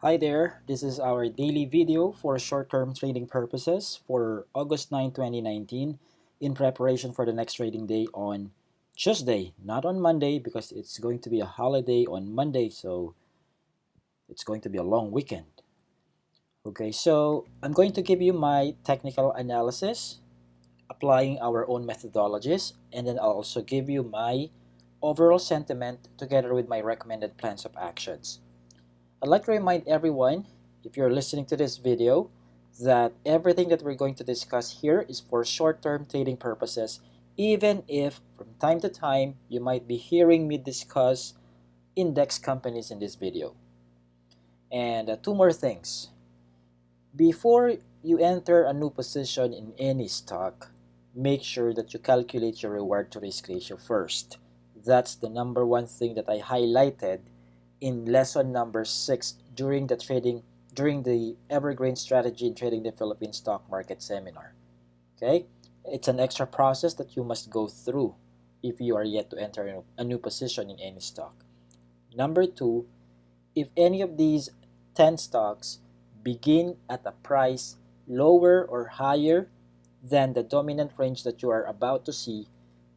Hi there, this is our daily video for short-term trading purposes for August 9, 2019 in preparation for the next trading day on Tuesday, not on Monday because it's going to be a holiday on Monday, so it's going to be a long weekend. Okay, so I'm going to give you my technical analysis applying our own methodologies, and then I'll also give you my overall sentiment together with my recommended plans of actions. I'd like to remind everyone, if you're listening to this video, that everything that we're going to discuss here is for short-term trading purposes, even if from time to time you might be hearing me discuss index companies in this video. And two more things. Before you enter a new position in any stock, make sure that you calculate your reward to risk ratio first. That's the number one thing that I highlighted in lesson number 6 during the Evergreen Strategy in Trading the Philippine Stock Market seminar. Okay? It's an extra process that you must go through if you are yet to enter a new position in any stock. Number 2, if any of these 10 stocks begin at a price lower or higher than the dominant range that you are about to see,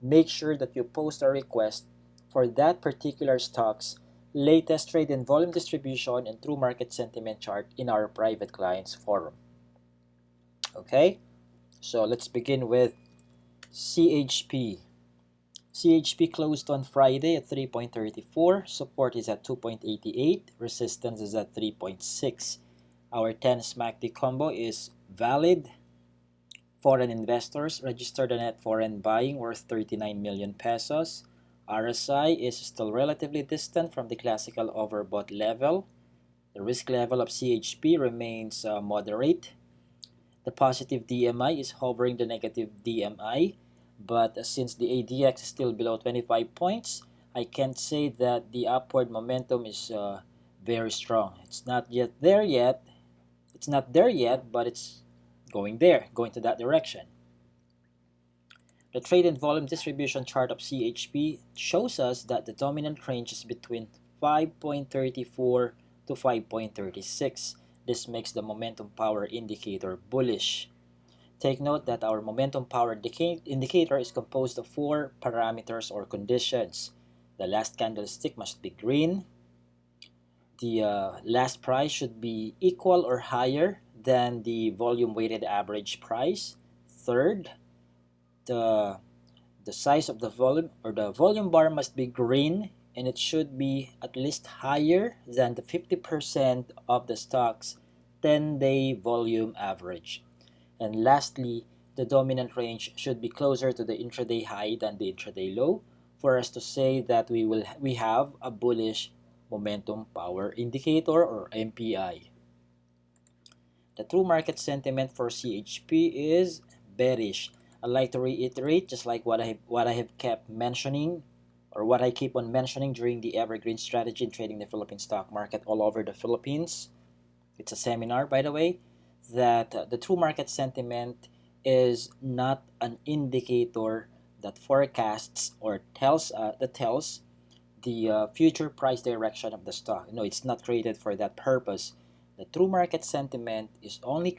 make sure that you post a request for that particular stock's latest trade and volume distribution and true market sentiment chart in our private clients forum. Okay, so let's begin with CHP. CHP closed on Friday at 3.34, support is at 2.88, resistance is at 3.6. Our 10 SMACD combo is valid. Foreign investors registered a net foreign buying worth 39 million pesos. RSI is still relatively distant from the classical overbought level. The risk level of CHP remains moderate. The positive DMI is hovering the negative DMI, but since the ADX is still below 25 points, I can't say that the upward momentum is very strong. It's not yet there yet. It's not there yet, but it's going there, going to that direction. The trade and volume distribution chart of CHP shows us that the dominant range is between 5.34 to 5.36. This makes the momentum power indicator bullish. Take note that our momentum power indicator is composed of 4 parameters or conditions. The last candlestick must be green. The last price should be equal or higher than the volume weighted average price. Third, the size of the volume or the volume bar must be green, and it should be at least higher than the 50% of the stock's 10-day volume average. And lastly, the dominant range should be closer to the intraday high than the intraday low for us to say that we have a bullish momentum power indicator or MPI. The true market sentiment for CHP is bearish. I'd like to reiterate, just like what I have kept mentioning, or what I keep on mentioning during the Evergreen Strategy in Trading the Philippine Stock Market all over the Philippines. It's a seminar, by the way, that the true market sentiment is not an indicator that forecasts or tells the future price direction of the stock. No, it's not created for that purpose. The true market sentiment is only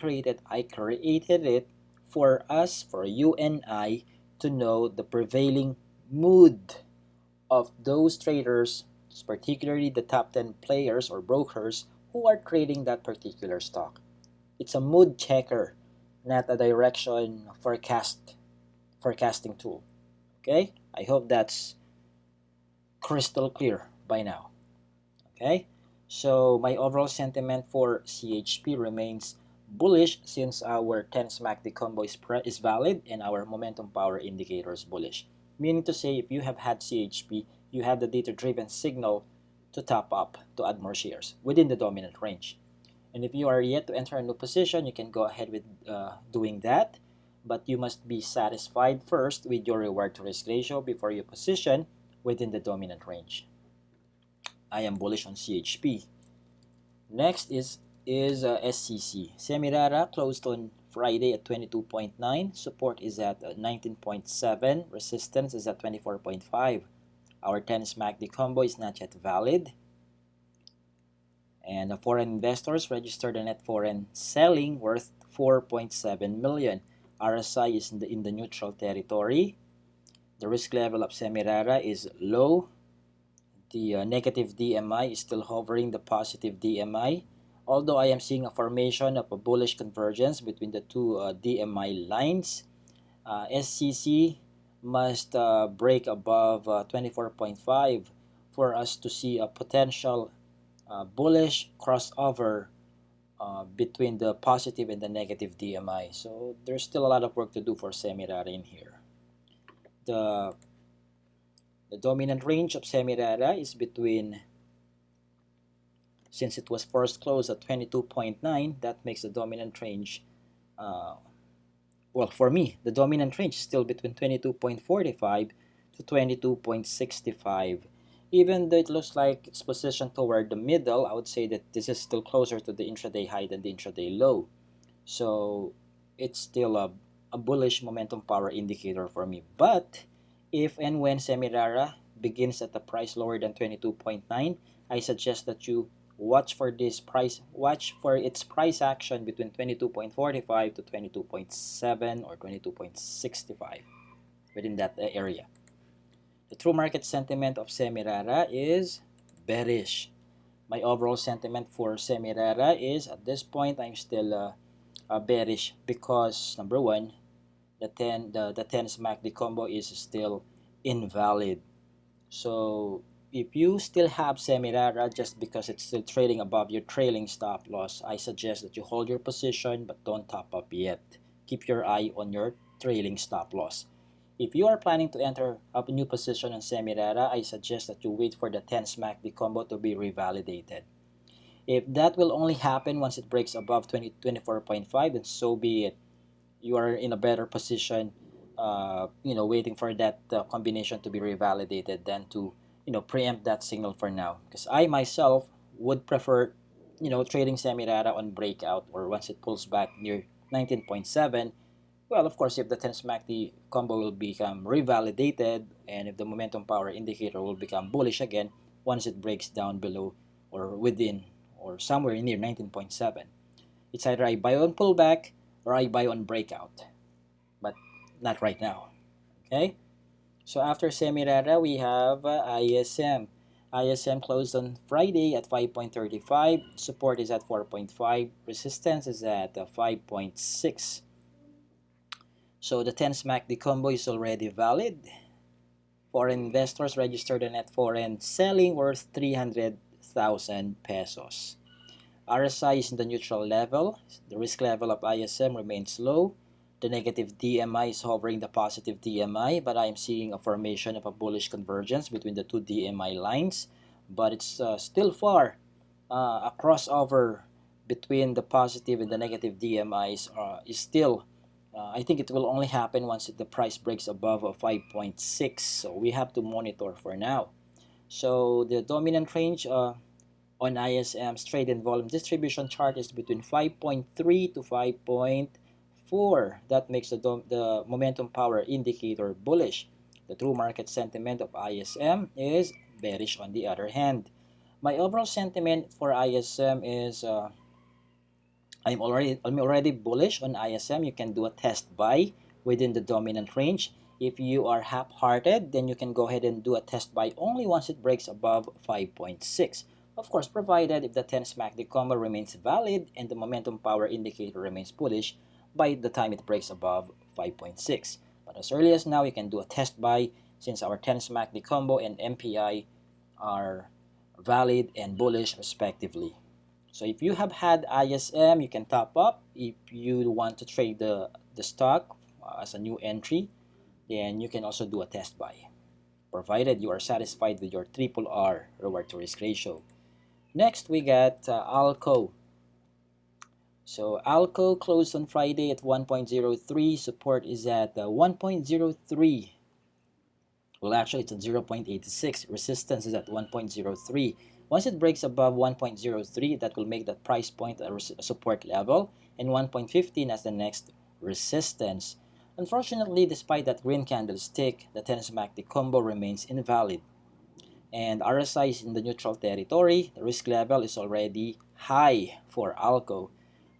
I created it for us, for you and I, to know the prevailing mood of those traders, particularly the top 10 players or brokers who are trading that particular stock. It's a mood checker, not a direction forecasting tool. Okay? I hope that's crystal clear by now. Okay? So my overall sentiment for CHP remains bullish since our 10 SMACD combo is valid and our momentum power indicator is bullish. Meaning to say, if you have had CHP, you have the data-driven signal to top up to add more shares within the dominant range. And if you are yet to enter a new position, you can go ahead with doing that. But you must be satisfied first with your reward to risk ratio before you position within the dominant range. I am bullish on CHP. Next is SCC. Semirara closed on Friday at 22.9. Support is at 19.7. Resistance is at 24.5. Our 10 SMACD combo is not yet valid. And the foreign investors registered a net foreign selling worth 4.7 million. RSI is in the neutral territory. The risk level of Semirara is low. The negative DMI is still hovering the positive DMI. Although I am seeing a formation of a bullish convergence between the two DMI lines, SCC must break above 24.5 for us to see a potential bullish crossover between the positive and the negative DMI. So there's still a lot of work to do for Semirara in here. The dominant range of Semirara is between, since it was first closed at 22.9, that makes the dominant range, well, for me, the dominant range is still between 22.45 to 22.65. Even though it looks like it's positioned toward the middle, I would say that this is still closer to the intraday high than the intraday low. So it's still a bullish momentum power indicator for me. But if and when Semirara begins at a price lower than 22.9, I suggest that you watch for its price action between 22.45 to 22.7 or 22.65, within that area. The true market sentiment of Semirara is bearish. My overall sentiment for Semirara is, at this point, I'm still bearish because, number one, the 10 SMACD combo is still invalid. So if you still have Semirara just because it's still trading above your trailing stop loss, I suggest that you hold your position but don't top up yet. Keep your eye on your trailing stop loss. If you are planning to enter a new position on Semirara, I suggest that you wait for the 10 SMACD combo to be revalidated. If that will only happen once it breaks above 24.5, then so be it. You are in a better position, waiting for that combination to be revalidated than to, preempt that signal for now. Because I myself would prefer, trading Semirara on breakout or once it pulls back near 19.7. Well, of course, if the 10 SMACD combo will become revalidated and if the momentum power indicator will become bullish again once it breaks down below or within or somewhere near 19.7. It's either I buy on pullback or I buy on breakout, but not right now. Okay? So after Semirara, we have ISM. ISM closed on Friday at 5.35. Support is at 4.5. Resistance is at 5.6. So the 10 SMACD combo is already valid. Foreign investors registered a net foreign selling worth 300,000 pesos. RSI is in the neutral level. The risk level of ISM remains low. The negative DMI is hovering the positive DMI, but I am seeing a formation of a bullish convergence between the two DMI lines. But it's still far. A crossover between the positive and the negative DMIs is still, I think it will only happen once the price breaks above 5.6. So we have to monitor for now. So the dominant range on ISM's trade and volume distribution chart is between 5.3 to 5.4. That makes the momentum power indicator bullish. The true market sentiment of ISM is bearish on the other hand. My overall sentiment for ISM is I'm already bullish on ISM. You can do a test buy within the dominant range. If you are half-hearted, then you can go ahead and do a test buy only once it breaks above 5.6. Of course, provided if the 10 SMACD combo remains valid and the momentum power indicator remains bullish by the time it breaks above 5.6. But as early as now, you can do a test buy since our 10 SMACD combo and MPI are valid and bullish respectively. So if you have had ISM, you can top up. If you want to trade the stock as a new entry, then you can also do a test buy, provided you are satisfied with your triple R reward to risk ratio. Next, we got ALCO. So ALCO closed on Friday at 1.03. Support is at 1.03. Well, actually, it's at 0.86. Resistance is at 1.03. Once it breaks above 1.03, that will make that price point a support level, and 1.15 as the next resistance. Unfortunately, despite that green candlestick, the 10 SMACD combo remains invalid. and RSI is in the neutral territory. The risk level is already high for ALCO.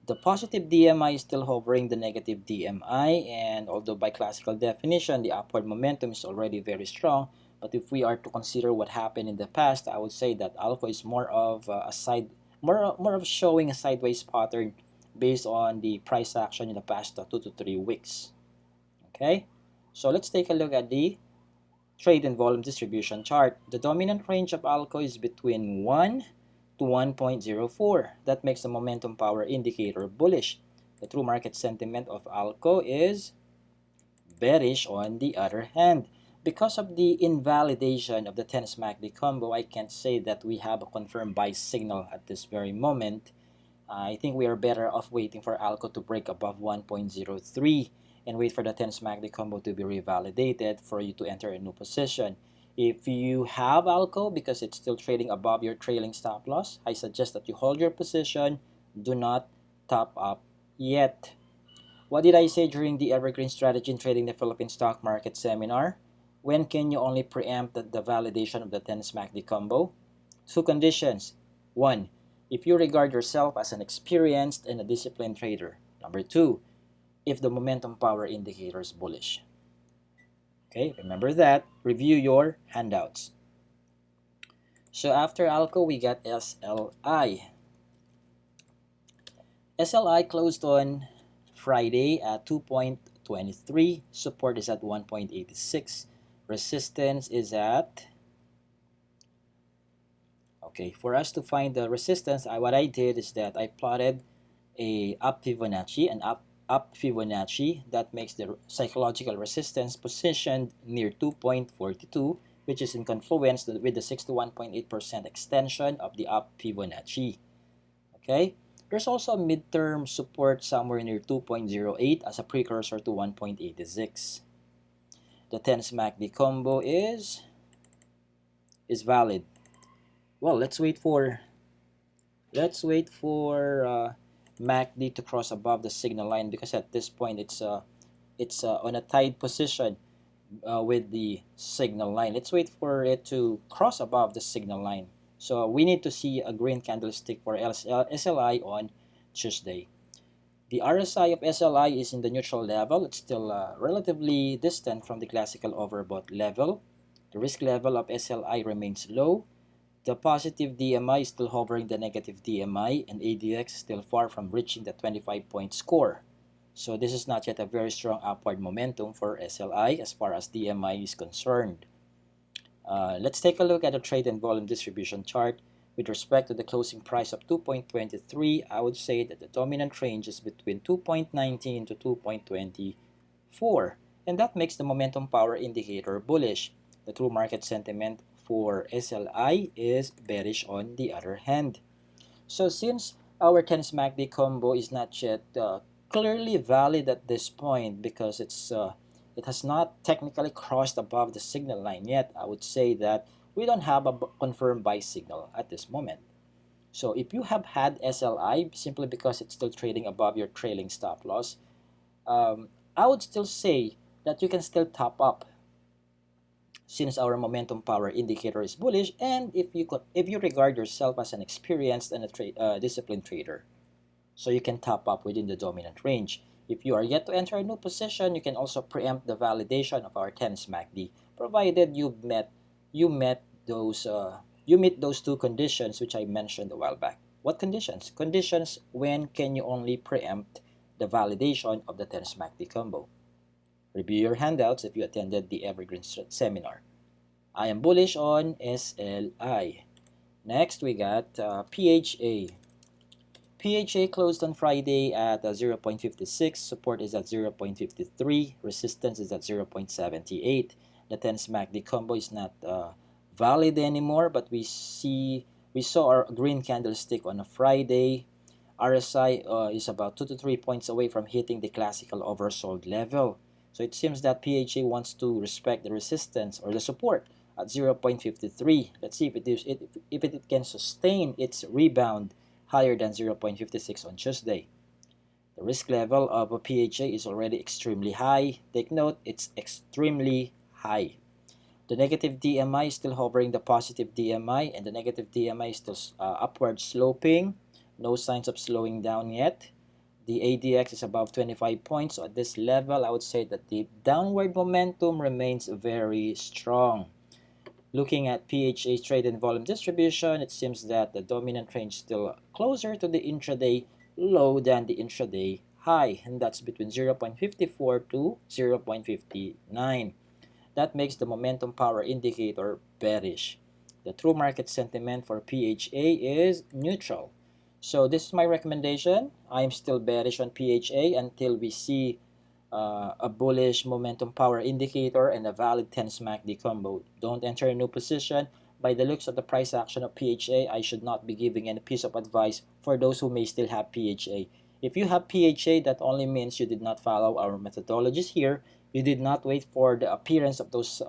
The positive DMI is still hovering the negative DMI, and although by classical definition the upward momentum is already very strong, but if we are to consider what happened in the past, I would say that ALCO is more of more of showing a sideways pattern based on the price action in the past 2 to 3 weeks. Okay, so let's take a look at the trade and volume distribution chart. The dominant range of ALCO is between 1 to 1.04. That makes the momentum power indicator bullish. The true market sentiment of ALCO is bearish on the other hand. Because of the invalidation of the 10 MACD combo, I can't say that we have a confirmed buy signal at this very moment. I think we are better off waiting for ALCO to break above 1.03 and wait for the 10 MACD combo to be revalidated for you to enter a new position. If you have ALCO because it's still trading above your trailing stop loss, I suggest that you hold your position. Do not top up yet. What did I say during the Evergreen Strategy in Trading the Philippine Stock Market seminar? When can you only preempt the validation of the 10 MACD combo? Two conditions. One, if you regard yourself as an experienced and a disciplined trader. Number two, if the momentum power indicator is bullish. Okay, remember that. Review your handouts. So after ALCO, we got SLI. SLI closed on Friday at 2.23. Support is at 1.86. Resistance is at... Okay, for us to find the resistance, what I did is that I plotted a up Fibonacci, an up Fibonacci that makes the psychological resistance positioned near 2.42, which is in confluence with the 61.8% extension of the up Fibonacci. Okay, there's also a midterm support somewhere near 2.08 as a precursor to 1.86. The 10 MACD combo is valid. Well, let's wait for MACD to cross above the signal line, because at this point it's on a tied position with the signal line. Let's wait for it to cross above the signal line. So we need to see a green candlestick for SLI on Tuesday. The RSI of SLI is in the neutral level. It's still relatively distant from the classical overbought level. The risk level of SLI remains low. The positive DMI is still hovering the negative DMI, and ADX is still far from reaching the 25-point score. So this is not yet a very strong upward momentum for SLI as far as DMI is concerned. Let's take a look at the trade and volume distribution chart. With respect to the closing price of 2.23, I would say that the dominant range is between 2.19 to 2.24, and that makes the momentum power indicator bullish. The true market sentiment for SLI is bearish on the other hand. So since our 10 MACD combo is not yet clearly valid at this point, because it has not technically crossed above the signal line yet, I would say that we don't have a confirmed buy signal at this moment. So if you have had SLI simply because it's still trading above your trailing stop loss, I would still say that you can still top up, since our momentum power indicator is bullish, and if you regard yourself as an experienced and a disciplined trader, so you can top up within the dominant range. If you are yet to enter a new position, you can also preempt the validation of our 10 MACD, provided you meet those two conditions which I mentioned a while back. What conditions? Conditions when can you only preempt the validation of the 10 MACD combo. Review your handouts if you attended the Evergreen seminar. I am bullish on SLI. Next, we got PHA. PHA closed on Friday at 0.56. Support is at 0.53. Resistance is at 0.78. The 10 MACD combo is not valid anymore, but we saw our green candlestick on a Friday. RSI is about 2 to 3 points away from hitting the classical oversold level. So it seems that PHA wants to respect the resistance or the support at 0.53. Let's see if it can sustain its rebound higher than 0.56 on Tuesday. The risk level of a PHA is already extremely high. Take note, it's extremely high. The negative DMI is still hovering the positive DMI, and the negative DMI is still upward sloping. No signs of slowing down yet. The ADX is above 25 points. So at this level, I would say that the downward momentum remains very strong. Looking at PHA's trade and volume distribution, it seems that the dominant range is still closer to the intraday low than the intraday high, and that's between 0.54 to 0.59. That makes the momentum power indicator bearish. The true market sentiment for PHA is neutral. So this is my recommendation. I'm still bearish on PHA until we see a bullish momentum power indicator and a valid 10 MACD combo. Don't enter a new position. By the looks of the price action of PHA, I should not be giving any piece of advice for those who may still have PHA. If you have PHA, that only means you did not follow our methodologies here. You did not wait for the appearance of those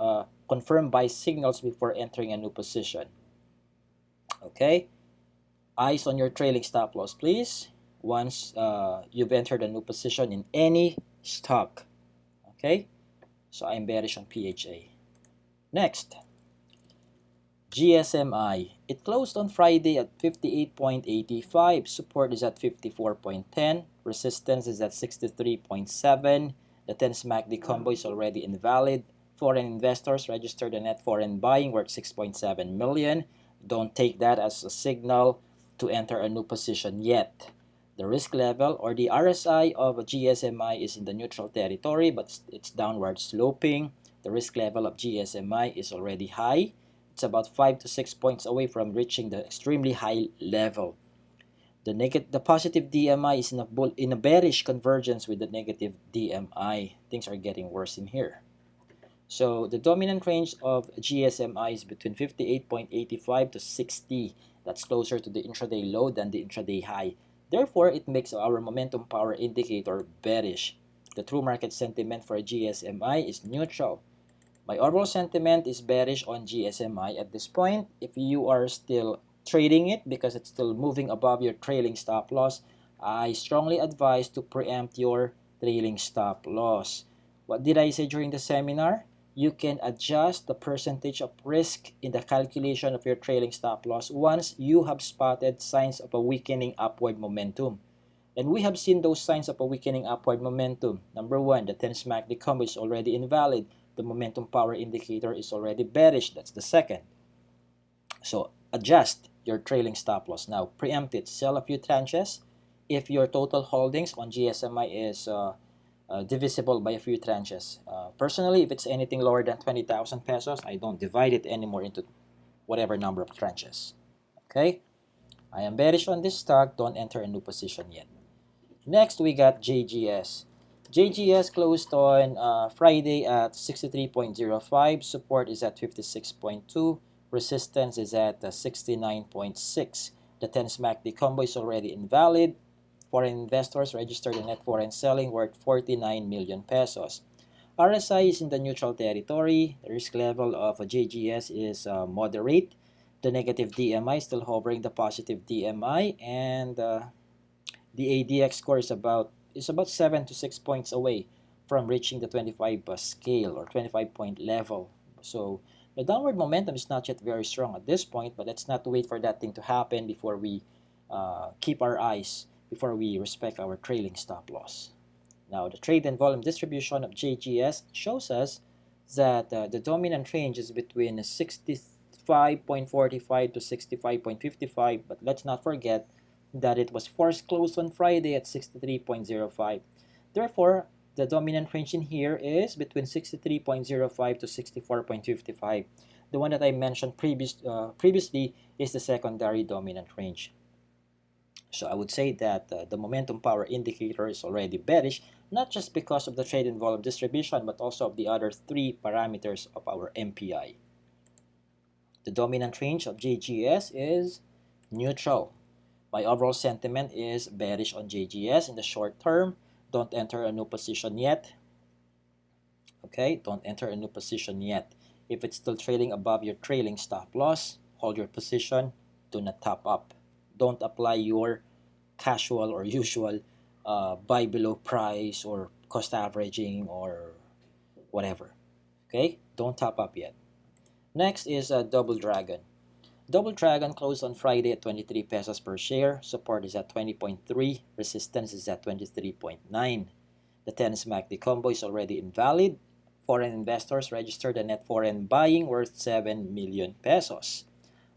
confirmed buy signals before entering a new position. Okay? Eyes on your trailing stop loss, please, once you've entered a new position in any stock. Okay? So I'm bearish on PHA. Next, GSMI. It closed on Friday at 58.85. Support is at 54.10. Resistance is at 63.7. The 10 MACD combo is already invalid. Foreign investors registered a net foreign buying worth 6.7 million. Don't take that as a signal to enter a new position yet. The risk level or the RSI of a GSMI is in the neutral territory, but it's downward sloping. The risk level of GSMI is already high. It's about 5 to 6 points away from reaching the extremely high level. The positive DMI is in a bearish convergence with the negative DMI. Things are getting worse in here. So the dominant range of GSMI is between 58.85 to 60. That's closer to the intraday low than the intraday high. Therefore, it makes our momentum power indicator bearish. The true market sentiment for GSMI is neutral. My overall sentiment is bearish on GSMI at this point. If you are still trading it because it's still moving above your trailing stop loss, I strongly advise to preempt your trailing stop loss. What did I say during the seminar? You can adjust the percentage of risk in the calculation of your trailing stop loss once you have spotted signs of a weakening upward momentum. And we have seen those signs of a weakening upward momentum. Number one, the 10 MACD combo is already invalid. The momentum power indicator is already bearish. That's the second. So adjust your trailing stop loss. Now, preempt it. Sell a few tranches. If your total holdings on GSMI is divisible by a few tranches. Personally, if it's anything lower than 20,000 pesos, I don't divide it anymore into whatever number of tranches. Okay? I am bearish on this stock. Don't enter a new position yet. Next, we got JGS. JGS closed on Friday at 63.05. Support is at 56.2. Resistance is at 69.6. The 10 MACD combo is already invalid. Foreign investors registered a net foreign selling worth 49 million pesos. RSI is in the neutral territory. The risk level of a JGS is moderate. The negative DMI is still hovering the positive DMI, and the ADX score is about 7 to 6 points away from reaching the 25 scale or 25-point level. So the downward momentum is not yet very strong at this point, but let's not wait for that thing to happen before we keep our eyes, before we respect our trailing stop loss. Now, the trade and volume distribution of JGS shows us that the dominant range is between 65.45 to 65.55, but let's not forget that it was forced closed on Friday at 63.05. Therefore, the dominant range in here is between 63.05 to 64.55. The one that I mentioned previously is the secondary dominant range. So I would say that the momentum power indicator is already bearish, not just because of the trade and volume distribution, but also of the other three parameters of our MPI. The dominant range of JGS is neutral. My overall sentiment is bearish on JGS in the short term. Don't enter a new position yet. Okay, don't enter a new position yet. If it's still trading above your trailing stop loss, hold your position. Do not top up. Don't apply your casual or usual buy below price or cost averaging or whatever. Okay, don't top up yet. Next is Double Dragon. Double Dragon closed on Friday at 23 pesos per share. Support is at 20.3. Resistance is at 23.9. The 10 MACD combo is already invalid. Foreign investors registered a net foreign buying worth 7 million pesos.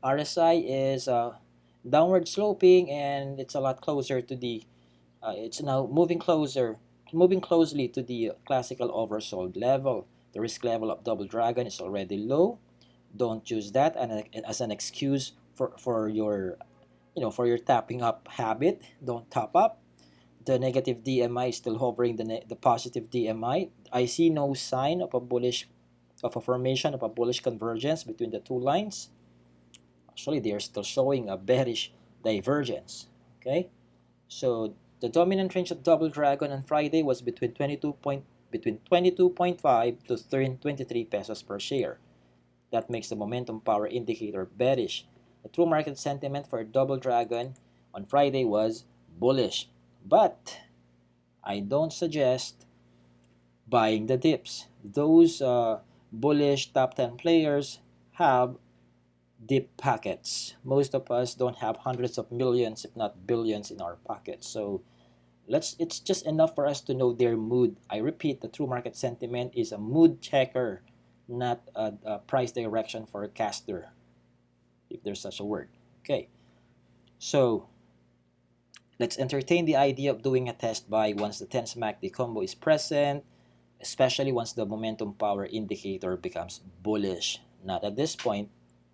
RSI is downward sloping, and it's a lot closer to the it's now moving closely to the classical oversold level. The risk level of Double Dragon is already low. Don't use that as an excuse for your for your tapping up habit. Don't top up. The negative DMI is still hovering the positive DMI. I see no sign of a formation of a bullish convergence between the two lines. Actually, they are still showing a bearish divergence. Okay, so the dominant range of Double Dragon on Friday was between 22.5 to 23 pesos per share. That makes the momentum power indicator bearish. The true market sentiment for Double Dragon on Friday was bullish, but I don't suggest buying the dips. Those bullish top 10 players have deep pockets. Most of us don't have hundreds of millions, if not billions, in our pockets. So it's just enough for us to know their mood. I repeat, the true market sentiment is a mood checker, not a price direction forecaster, if there's such a word. Okay, so let's entertain the idea of doing a test buy once the 10 MACD combo is present, especially once the momentum power indicator becomes bullish. Not at this point.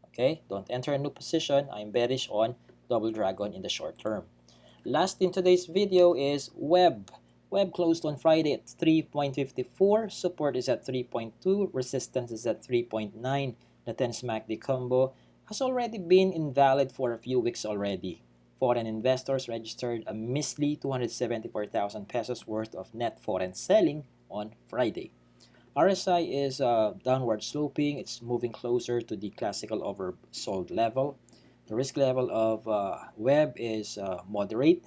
Okay, don't enter a new position. I'm bearish on Double Dragon in the short term. Last in today's video is Web. Web closed on Friday at 3.54. Support is at 3.2. Resistance is at 3.9. The 10 MACD combo has already been invalid for a few weeks already. Foreign investors registered a measly 274,000 pesos worth of net foreign selling on Friday. RSI is downward sloping. It's moving closer to the classical oversold level. The risk level of Web is moderate.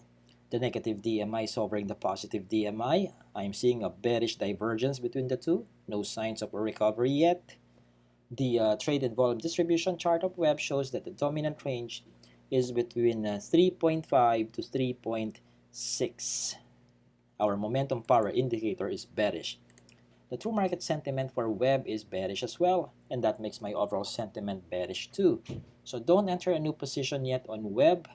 The negative DMI is hovering the positive DMI. I'm seeing a bearish divergence between the two. No signs of a recovery yet. The trade and volume distribution chart of Web shows that the dominant range is between 3.5 to 3.6. Our momentum power indicator is bearish. The true market sentiment for Web is bearish as well, and that makes my overall sentiment bearish too. So don't enter a new position yet on Web.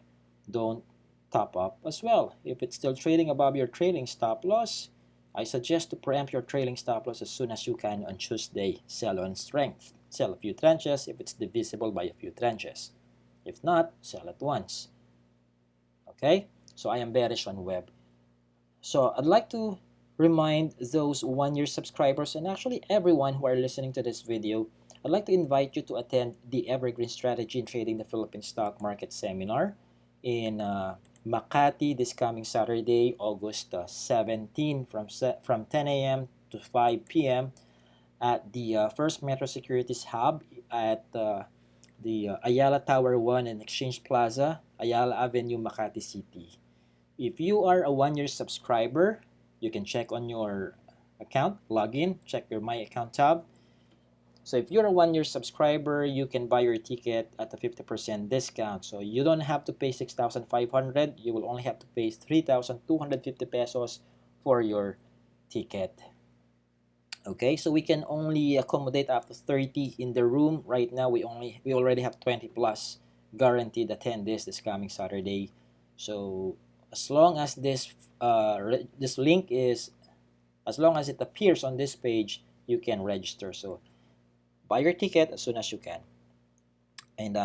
Don't top up as well. If it's still trading above your trailing stop loss, I suggest to preempt your trailing stop loss as soon as you can on Tuesday. Sell on strength. Sell a few tranches if it's divisible by a few tranches. If not, sell at once. Okay? So I am bearish on Web. So I'd like to remind those 1-year subscribers and actually everyone who are listening to this video, I'd like to invite you to attend the Evergreen Strategy in Trading the Philippine Stock Market Seminar in Makati this coming Saturday, August 17 from 10 a.m. to 5 p.m. at the First Metro Securities Hub at the Ayala Tower 1 and Exchange Plaza, Ayala Avenue, Makati City. If you are a 1-year subscriber, you can check on your account, log in, check your My Account tab. So if you're a 1-year subscriber, you can buy your ticket at a 50% discount. So you don't have to pay 6,500. You will only have to pay 3,250 pesos for your ticket. Okay, so we can only accommodate up to 30 in the room. Right now, we already have 20 plus guaranteed attendees this coming Saturday. So as long as this link is, as long as it appears on this page, you can register. So buy your ticket as soon as you can, and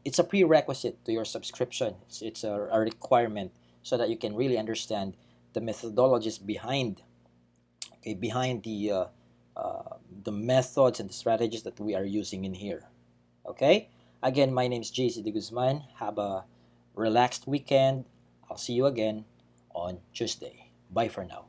it's a prerequisite to your subscription. It's a requirement so that you can really understand the methodologies behind the methods and the strategies that we are using in here. Okay, again, my name is JC De Guzman. Have a relaxed weekend. I'll see you again on Tuesday. Bye for now.